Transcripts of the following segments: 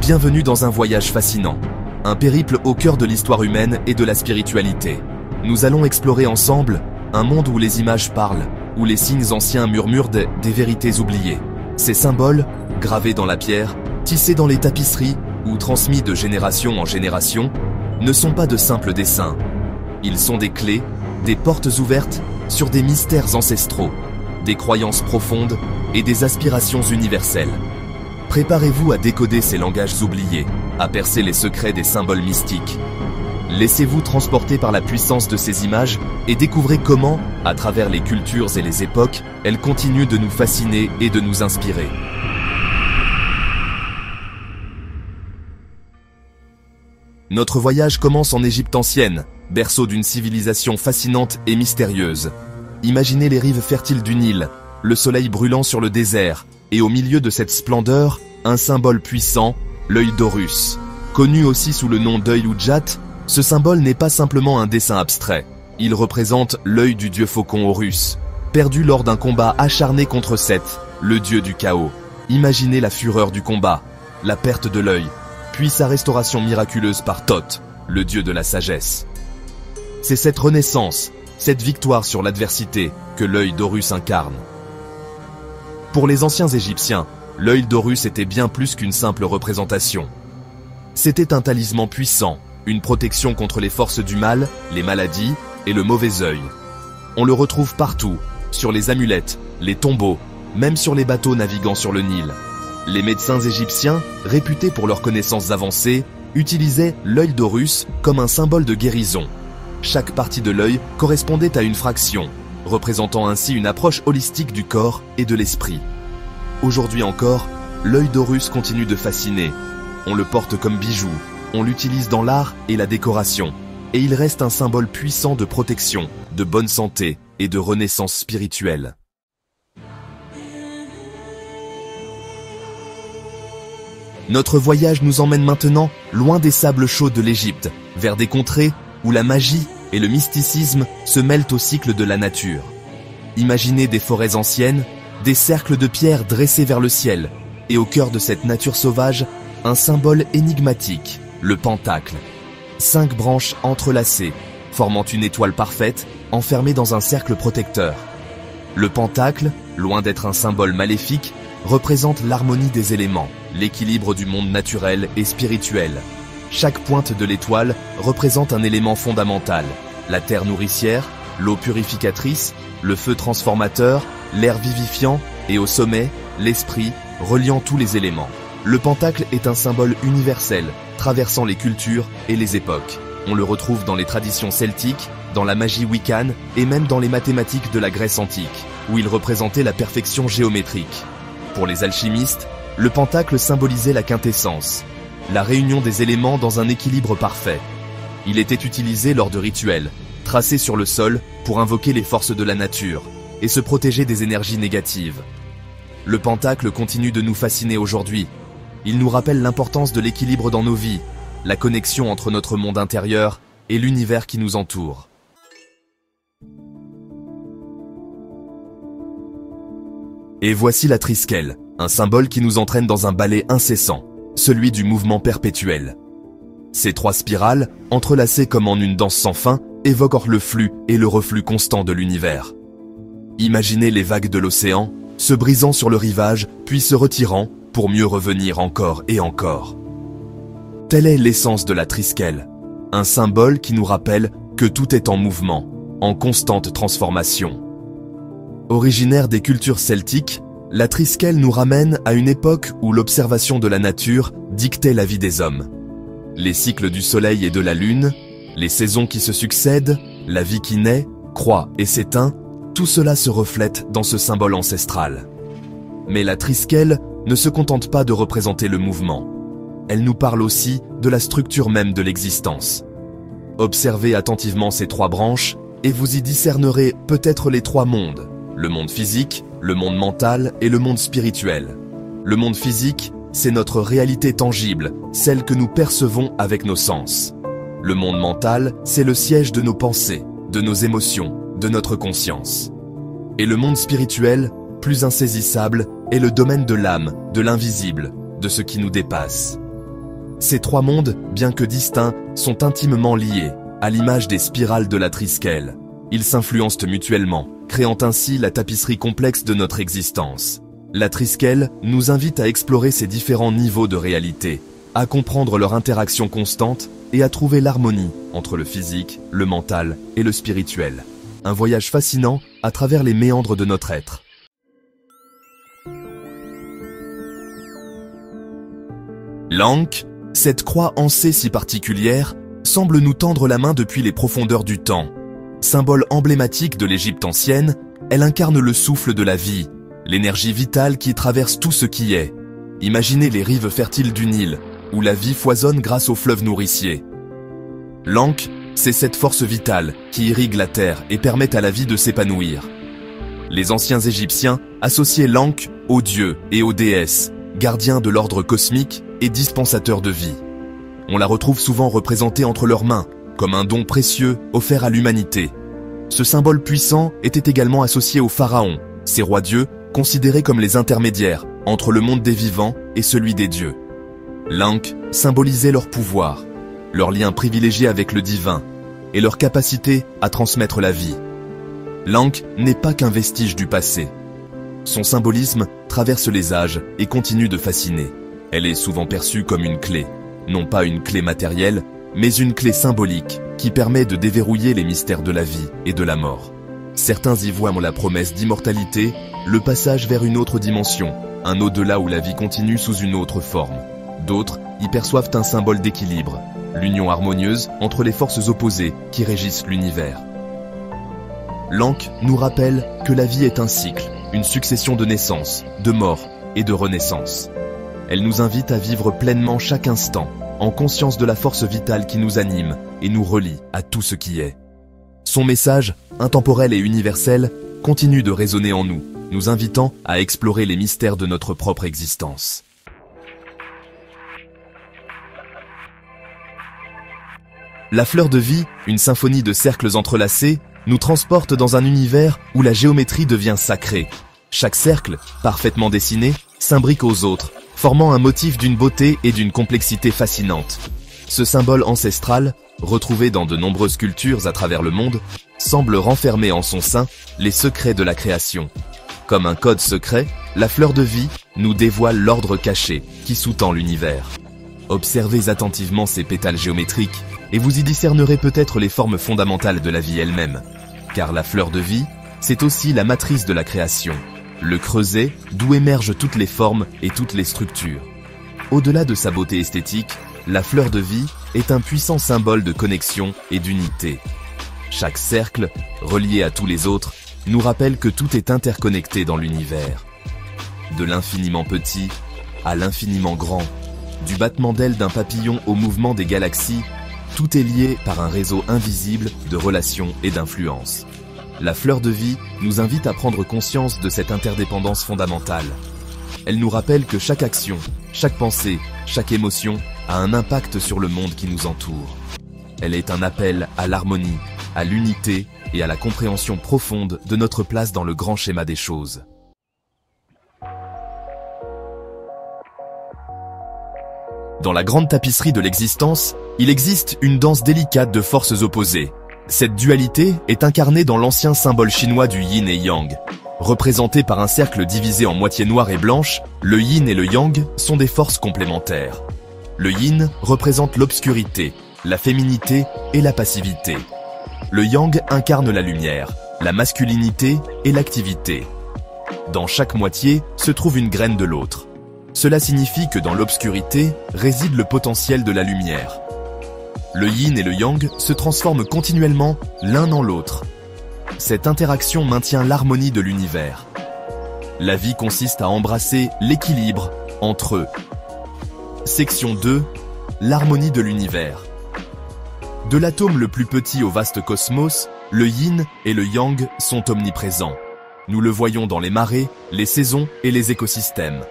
Bienvenue dans un voyage fascinant, un périple au cœur de l'histoire humaine et de la spiritualité. Nous allons explorer ensemble un monde où les images parlent, où les signes anciens murmurent des vérités oubliées. Ces symboles, gravés dans la pierre, tissés dans les tapisseries ou transmis de génération en génération, ne sont pas de simples dessins. Ils sont des clés, des portes ouvertes sur des mystères ancestraux, des croyances profondes et des aspirations universelles. Préparez-vous à décoder ces langages oubliés, à percer les secrets des symboles mystiques. Laissez-vous transporter par la puissance de ces images et découvrez comment, à travers les cultures et les époques, elles continuent de nous fasciner et de nous inspirer. Notre voyage commence en Égypte ancienne, berceau d'une civilisation fascinante et mystérieuse. Imaginez les rives fertiles du Nil, le soleil brûlant sur le désert, et au milieu de cette splendeur, un symbole puissant, l'œil d'Horus. Connu aussi sous le nom d'œil ou Djat, ce symbole n'est pas simplement un dessin abstrait. Il représente l'œil du dieu faucon Horus, perdu lors d'un combat acharné contre Seth, le dieu du chaos. Imaginez la fureur du combat, la perte de l'œil, puis sa restauration miraculeuse par Thoth, le dieu de la sagesse. C'est cette renaissance, cette victoire sur l'adversité que l'œil d'Horus incarne. Pour les anciens Égyptiens, l'œil d'Horus était bien plus qu'une simple représentation. C'était un talisman puissant, une protection contre les forces du mal, les maladies et le mauvais œil. On le retrouve partout, sur les amulettes, les tombeaux, même sur les bateaux naviguant sur le Nil. Les médecins égyptiens, réputés pour leurs connaissances avancées, utilisaient l'œil d'Horus comme un symbole de guérison. Chaque partie de l'œil correspondait à une fraction, représentant ainsi une approche holistique du corps et de l'esprit. Aujourd'hui encore, l'œil d'Horus continue de fasciner. On le porte comme bijou, on l'utilise dans l'art et la décoration, et il reste un symbole puissant de protection, de bonne santé et de renaissance spirituelle. Notre voyage nous emmène maintenant loin des sables chauds de l'Égypte, vers des contrées où la magie et le mysticisme se mêlent au cycle de la nature. Imaginez des forêts anciennes, des cercles de pierre dressés vers le ciel, et au cœur de cette nature sauvage, un symbole énigmatique, le pentacle. 5 branches entrelacées, formant une étoile parfaite, enfermée dans un cercle protecteur. Le pentacle, loin d'être un symbole maléfique, représente l'harmonie des éléments, l'équilibre du monde naturel et spirituel. Chaque pointe de l'étoile représente un élément fondamental, la terre nourricière, l'eau purificatrice, le feu transformateur, l'air vivifiant et au sommet, l'esprit, reliant tous les éléments. Le pentacle est un symbole universel, traversant les cultures et les époques. On le retrouve dans les traditions celtiques, dans la magie wiccan et même dans les mathématiques de la Grèce antique, où il représentait la perfection géométrique. Pour les alchimistes, le pentacle symbolisait la quintessence, la réunion des éléments dans un équilibre parfait. Il était utilisé lors de rituels, tracés sur le sol pour invoquer les forces de la nature et se protéger des énergies négatives. Le pentacle continue de nous fasciner aujourd'hui. Il nous rappelle l'importance de l'équilibre dans nos vies, la connexion entre notre monde intérieur et l'univers qui nous entoure. Et voici la triskel, un symbole qui nous entraîne dans un ballet incessant, celui du mouvement perpétuel. Ces 3 spirales, entrelacées comme en une danse sans fin, évoquent le flux et le reflux constant de l'univers. Imaginez les vagues de l'océan, se brisant sur le rivage, puis se retirant, pour mieux revenir encore et encore. Telle est l'essence de la triskel, un symbole qui nous rappelle que tout est en mouvement, en constante transformation. Originaire des cultures celtiques, la triskel nous ramène à une époque où l'observation de la nature dictait la vie des hommes. Les cycles du soleil et de la lune, les saisons qui se succèdent, la vie qui naît, croît et s'éteint, tout cela se reflète dans ce symbole ancestral. Mais la triskel ne se contente pas de représenter le mouvement. Elle nous parle aussi de la structure même de l'existence. Observez attentivement ces 3 branches et vous y discernerez peut-être les 3 mondes, le monde physique, le monde mental et le monde spirituel. Le monde physique, c'est notre réalité tangible, celle que nous percevons avec nos sens. Le monde mental, c'est le siège de nos pensées, de nos émotions, de notre conscience. Et le monde spirituel, plus insaisissable, est le domaine de l'âme, de l'invisible, de ce qui nous dépasse. Ces trois mondes, bien que distincts, sont intimement liés, à l'image des spirales de la Triskele. Ils s'influencent mutuellement, créant ainsi la tapisserie complexe de notre existence. La Triskele nous invite à explorer ces différents niveaux de réalité, à comprendre leur interaction constante et à trouver l'harmonie entre le physique, le mental et le spirituel. Un voyage fascinant à travers les méandres de notre être. L'Ankh, cette croix en C si particulière, semble nous tendre la main depuis les profondeurs du temps. Symbole emblématique de l'Égypte ancienne, elle incarne le souffle de la vie, l'énergie vitale qui traverse tout ce qui est. Imaginez les rives fertiles du Nil, où la vie foisonne grâce aux fleuves nourriciers. L'Ankh, c'est cette force vitale qui irrigue la terre et permet à la vie de s'épanouir. Les anciens Égyptiens associaient l'Ankh aux dieux et aux déesses, gardiens de l'ordre cosmique et dispensateurs de vie. On la retrouve souvent représentée entre leurs mains, comme un don précieux offert à l'humanité. Ce symbole puissant était également associé aux pharaons, ces rois-dieux considérés comme les intermédiaires entre le monde des vivants et celui des dieux. L'Ankh symbolisait leur pouvoir, leur lien privilégié avec le divin et leur capacité à transmettre la vie. L'Ankh n'est pas qu'un vestige du passé. Son symbolisme traverse les âges et continue de fasciner. Elle est souvent perçue comme une clé, non pas une clé matérielle, mais une clé symbolique qui permet de déverrouiller les mystères de la vie et de la mort. Certains y voient la promesse d'immortalité, le passage vers une autre dimension, un au-delà où la vie continue sous une autre forme. D'autres y perçoivent un symbole d'équilibre, l'union harmonieuse entre les forces opposées qui régissent l'univers. L'Ankh nous rappelle que la vie est un cycle, une succession de naissances, de morts et de renaissances. Elle nous invite à vivre pleinement chaque instant, en conscience de la force vitale qui nous anime et nous relie à tout ce qui est. Son message, intemporel et universel, continue de résonner en nous, nous invitant à explorer les mystères de notre propre existence. La fleur de vie, une symphonie de cercles entrelacés, nous transporte dans un univers où la géométrie devient sacrée. Chaque cercle, parfaitement dessiné, s'imbrique aux autres, formant un motif d'une beauté et d'une complexité fascinante. Ce symbole ancestral, retrouvé dans de nombreuses cultures à travers le monde, semble renfermer en son sein les secrets de la création. Comme un code secret, la fleur de vie nous dévoile l'ordre caché qui sous-tend l'univers. Observez attentivement ces pétales géométriques et vous y discernerez peut-être les formes fondamentales de la vie elle-même. Car la fleur de vie, c'est aussi la matrice de la création, le creuset d'où émergent toutes les formes et toutes les structures. Au-delà de sa beauté esthétique, la fleur de vie est un puissant symbole de connexion et d'unité. Chaque cercle, relié à tous les autres, nous rappelle que tout est interconnecté dans l'univers. De l'infiniment petit à l'infiniment grand, du battement d'ailes d'un papillon au mouvement des galaxies, tout est lié par un réseau invisible de relations et d'influences. La fleur de vie nous invite à prendre conscience de cette interdépendance fondamentale. Elle nous rappelle que chaque action, chaque pensée, chaque émotion a un impact sur le monde qui nous entoure. Elle est un appel à l'harmonie, à l'unité et à la compréhension profonde de notre place dans le grand schéma des choses. Dans la grande tapisserie de l'existence, il existe une danse délicate de forces opposées. Cette dualité est incarnée dans l'ancien symbole chinois du yin et yang. Représenté par un cercle divisé en moitié noire et blanche, le yin et le yang sont des forces complémentaires. Le yin représente l'obscurité, la féminité et la passivité. Le yang incarne la lumière, la masculinité et l'activité. Dans chaque moitié se trouve une graine de l'autre. Cela signifie que dans l'obscurité réside le potentiel de la lumière. Le yin et le yang se transforment continuellement l'un en l'autre. Cette interaction maintient l'harmonie de l'univers. La vie consiste à embrasser l'équilibre entre eux. Section 2. L'harmonie de l'univers. De l'atome le plus petit au vaste cosmos, le yin et le yang sont omniprésents. Nous le voyons dans les marées, les saisons et les écosystèmes.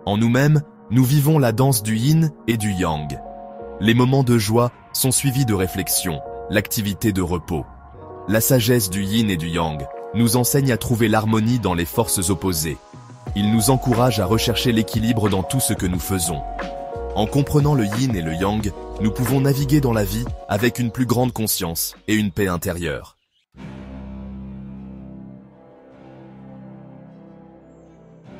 En nous-mêmes, nous vivons la danse du yin et du yang. Les moments de joie sont suivis de réflexion, l'activité de repos. La sagesse du yin et du yang nous enseigne à trouver l'harmonie dans les forces opposées. Il nous encourage à rechercher l'équilibre dans tout ce que nous faisons. En comprenant le yin et le yang, nous pouvons naviguer dans la vie avec une plus grande conscience et une paix intérieure.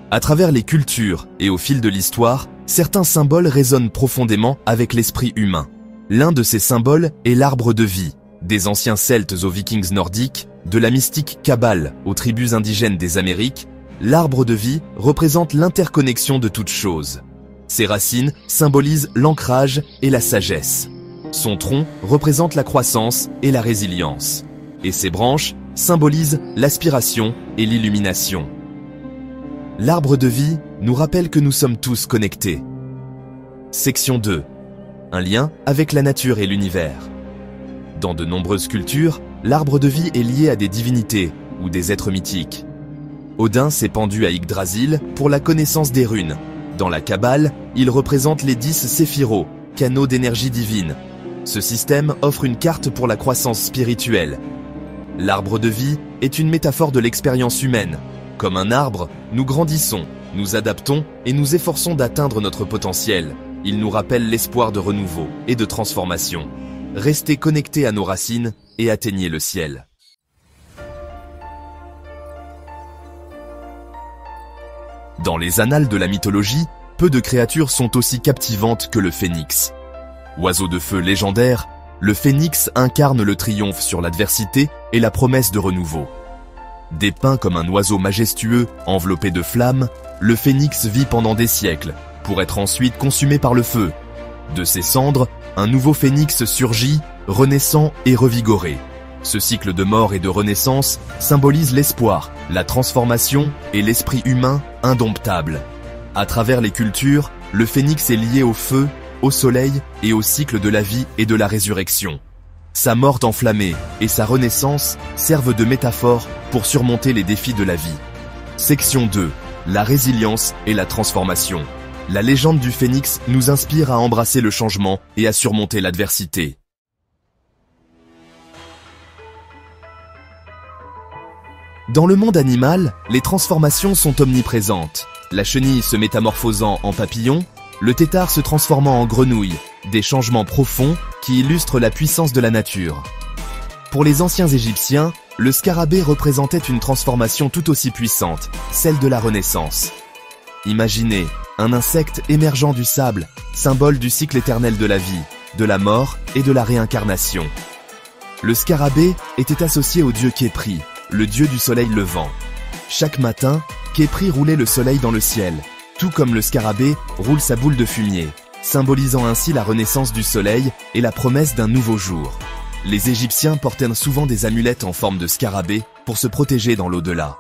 À travers les cultures et au fil de l'histoire, certains symboles résonnent profondément avec l'esprit humain. L'un de ces symboles est l'arbre de vie, des anciens Celtes aux Vikings nordiques, de la mystique Kabbale aux tribus indigènes des Amériques. L'arbre de vie représente l'interconnexion de toutes choses. Ses racines symbolisent l'ancrage et la sagesse. Son tronc représente la croissance et la résilience. Et ses branches symbolisent l'aspiration et l'illumination. L'arbre de vie nous rappelle que nous sommes tous connectés. Section 2. Un lien avec la nature et l'univers. Dans de nombreuses cultures, l'arbre de vie est lié à des divinités ou des êtres mythiques. Odin s'est pendu à Yggdrasil pour la connaissance des runes. Dans la Kabbale, il représente les 10 séphiros, canaux d'énergie divine. Ce système offre une carte pour la croissance spirituelle. L'arbre de vie est une métaphore de l'expérience humaine. Comme un arbre, nous grandissons, nous adaptons et nous efforçons d'atteindre notre potentiel. Il nous rappelle l'espoir de renouveau et de transformation. Restez connectés à nos racines et atteignez le ciel. Dans les annales de la mythologie, peu de créatures sont aussi captivantes que le phénix. Oiseau de feu légendaire, le phénix incarne le triomphe sur l'adversité et la promesse de renouveau. Dépeint comme un oiseau majestueux enveloppé de flammes, le phénix vit pendant des siècles, pour être ensuite consumé par le feu. De ses cendres, un nouveau phénix surgit, renaissant et revigoré. Ce cycle de mort et de renaissance symbolise l'espoir, la transformation et l'esprit humain indomptable. À travers les cultures, le phénix est lié au feu, au soleil et au cycle de la vie et de la résurrection. Sa mort enflammée et sa renaissance servent de métaphore pour surmonter les défis de la vie. Section 2. La résilience et la transformation. La légende du phénix nous inspire à embrasser le changement et à surmonter l'adversité. Dans le monde animal, les transformations sont omniprésentes. La chenille se métamorphosant en papillon, le tétard se transformant en grenouille, des changements profonds qui illustrent la puissance de la nature. Pour les anciens Égyptiens, le scarabée représentait une transformation tout aussi puissante, celle de la Renaissance. Imaginez un insecte émergeant du sable, symbole du cycle éternel de la vie, de la mort et de la réincarnation. Le scarabée était associé au dieu Khépri, le dieu du soleil levant. Chaque matin, Khépri roulait le soleil dans le ciel, tout comme le scarabée roule sa boule de fumier, symbolisant ainsi la renaissance du soleil et la promesse d'un nouveau jour. Les Égyptiens portaient souvent des amulettes en forme de scarabée pour se protéger dans l'au-delà.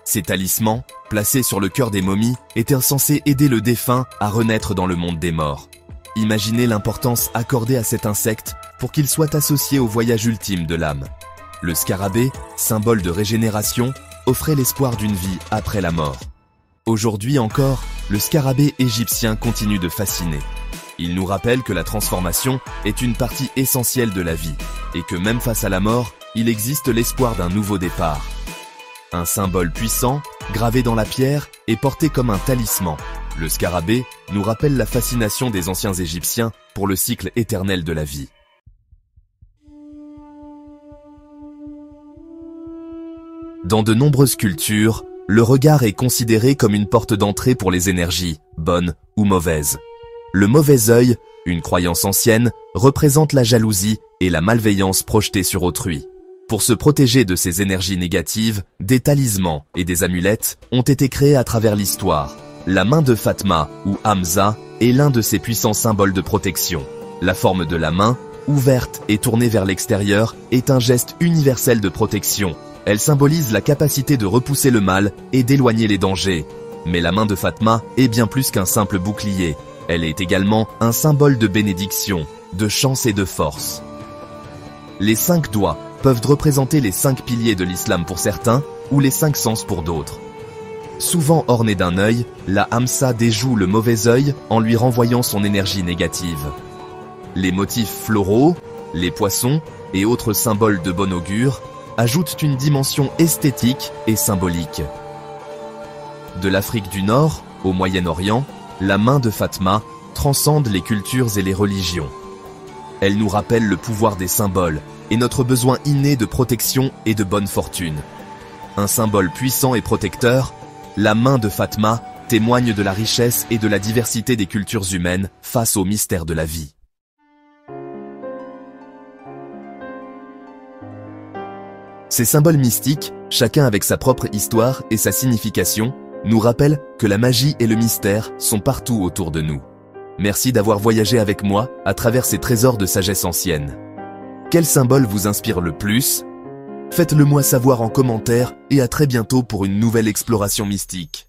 Ces talismans, placés sur le cœur des momies, étaient censés aider le défunt à renaître dans le monde des morts. Imaginez l'importance accordée à cet insecte pour qu'il soit associé au voyage ultime de l'âme. Le scarabée, symbole de régénération, offrait l'espoir d'une vie après la mort. Aujourd'hui encore, le scarabée égyptien continue de fasciner. Il nous rappelle que la transformation est une partie essentielle de la vie, et que même face à la mort, il existe l'espoir d'un nouveau départ. Un symbole puissant, gravé dans la pierre et porté comme un talisman, le scarabée nous rappelle la fascination des anciens Égyptiens pour le cycle éternel de la vie. Dans de nombreuses cultures, le regard est considéré comme une porte d'entrée pour les énergies, bonnes ou mauvaises. Le mauvais œil, une croyance ancienne, représente la jalousie et la malveillance projetée sur autrui. Pour se protéger de ces énergies négatives, des talismans et des amulettes ont été créés à travers l'histoire. La main de Fatma, ou Hamza, est l'un de ces puissants symboles de protection. La forme de la main, ouverte et tournée vers l'extérieur, est un geste universel de protection. Elle symbolise la capacité de repousser le mal et d'éloigner les dangers. Mais la main de Fatma est bien plus qu'un simple bouclier. Elle est également un symbole de bénédiction, de chance et de force. Les 5 doigts peuvent représenter les 5 piliers de l'islam pour certains, ou les 5 sens pour d'autres. Souvent ornée d'un œil, la Hamza déjoue le mauvais œil en lui renvoyant son énergie négative. Les motifs floraux, les poissons et autres symboles de bon augure ajoutent une dimension esthétique et symbolique. De l'Afrique du Nord au Moyen-Orient, la main de Fatma transcende les cultures et les religions. Elle nous rappelle le pouvoir des symboles et notre besoin inné de protection et de bonne fortune. Un symbole puissant et protecteur, la main de Fatma témoigne de la richesse et de la diversité des cultures humaines face au mystère de la vie. Ces symboles mystiques, chacun avec sa propre histoire et sa signification, nous rappellent que la magie et le mystère sont partout autour de nous. Merci d'avoir voyagé avec moi à travers ces trésors de sagesse ancienne. Quel symbole vous inspire le plus? Faites-le moi savoir en commentaire et à très bientôt pour une nouvelle exploration mystique.